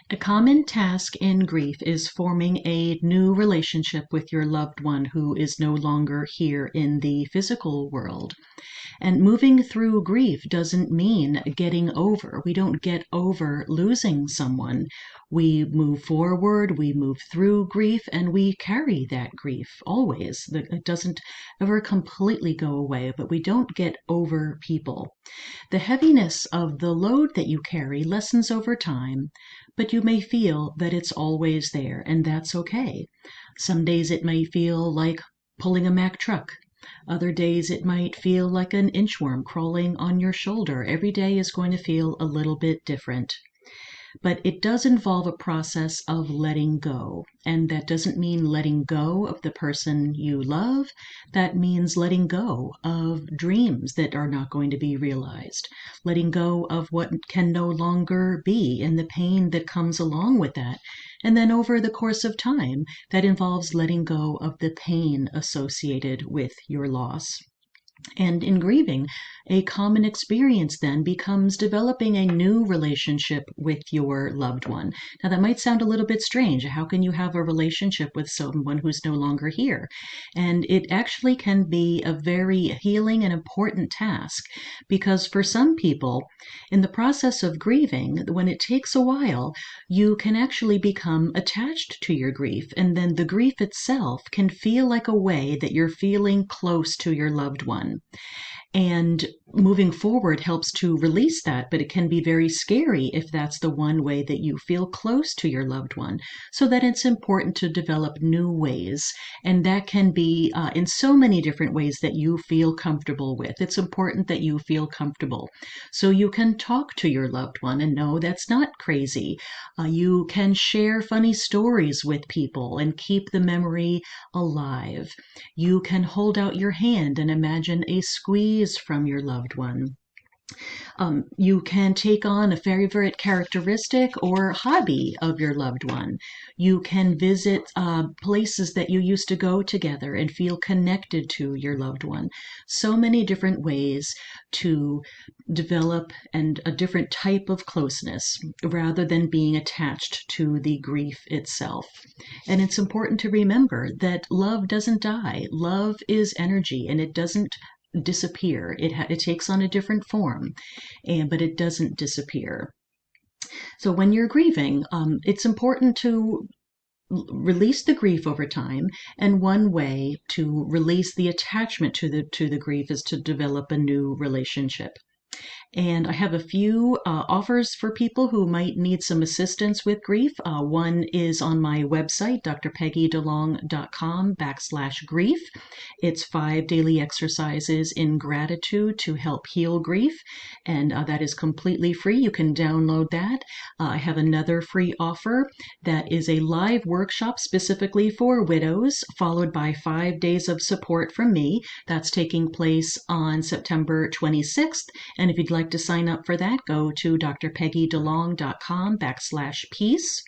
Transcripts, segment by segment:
A common task in grief is forming a new relationship with your loved one who is no longer here in the physical world. And moving through grief doesn't mean getting over. We don't get over losing someone. We move forward, we move through grief, and we carry that grief always. It doesn't ever completely go away, but we don't get over people. The heaviness of the load that you carry lessens over time, but you may feel that it's always there, and that's okay. Some days it may feel like pulling a Mack truck. Other days it might feel like an inchworm crawling on your shoulder. Every day is going to feel a little bit different. But it does involve a process of letting go. And that doesn't mean letting go of the person you love. That means letting go of dreams that are not going to be realized. Letting go of what can no longer be and the pain that comes along with that. And then over the course of time, that involves letting go of the pain associated with your loss. And in grieving, a common experience then becomes developing a new relationship with your loved one. Now, that might sound a little bit strange. How can you have a relationship with someone who's no longer here? And it actually can be a very healing and important task, because for some people, in the process of grieving, when it takes a while, you can actually become attached to your grief. And then the grief itself can feel like a way that you're feeling close to your loved one. And moving forward helps to release that, but it can be very scary if that's the one way that you feel close to your loved one. So that it's important to develop new ways. And that can be in so many different ways that you feel comfortable with. It's important that you feel comfortable. So you can talk to your loved one and know that's not crazy. You can share funny stories with people and keep the memory alive. You can hold out your hand and imagine a squeeze from your loved one. You can take on a favorite characteristic or hobby of your loved one. You can visit places that you used to go together and feel connected to your loved one. So many different ways to develop a different type of closeness rather than being attached to the grief itself. And it's important to remember that love doesn't die. Love is energy, and it doesn't disappear. It takes on a different form, but it doesn't disappear. So when you're grieving, it's important to release the grief over time, and one way to release the attachment to the grief is to develop a new relationship. And I have a few offers for people who might need some assistance with grief. One is on my website, drpeggyddelong.com/grief. It's 5 daily exercises in gratitude to help heal grief, and that is completely free. You can download that. I have another free offer that is a live workshop specifically for widows, followed by 5 days of support from me. That's taking place on September 26th. And if you'd like to sign up for that, go to drpeggyddelong.com/peace.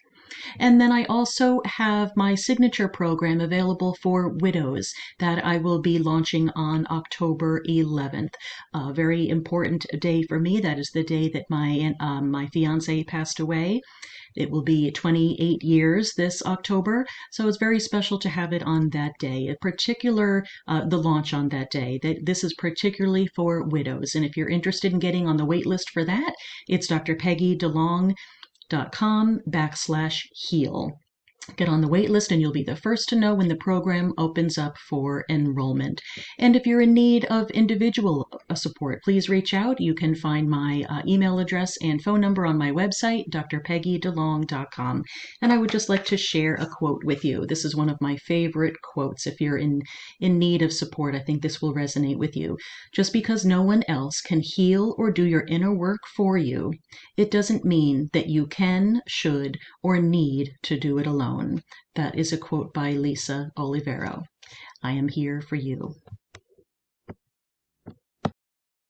And then I also have my signature program available for widows that I will be launching on October 11th. A very important day for me. That is the day that my fiance passed away. It will be 28 years this October, so it's very special to have it on that day. The launch on that day. This is particularly for widows, and if you're interested in getting on the wait list for that, it's drpeggyddelong.com/heal. Get on the wait list and you'll be the first to know when the program opens up for enrollment. And if you're in need of individual support, please reach out. You can find my email address and phone number on my website, drpeggyddelong.com. And I would just like to share a quote with you. This is one of my favorite quotes. If you're in need of support, I think this will resonate with you. Just because no one else can heal or do your inner work for you, it doesn't mean that you can, should, or need to do it alone. That is a quote by Lisa Olivero. I am here for you.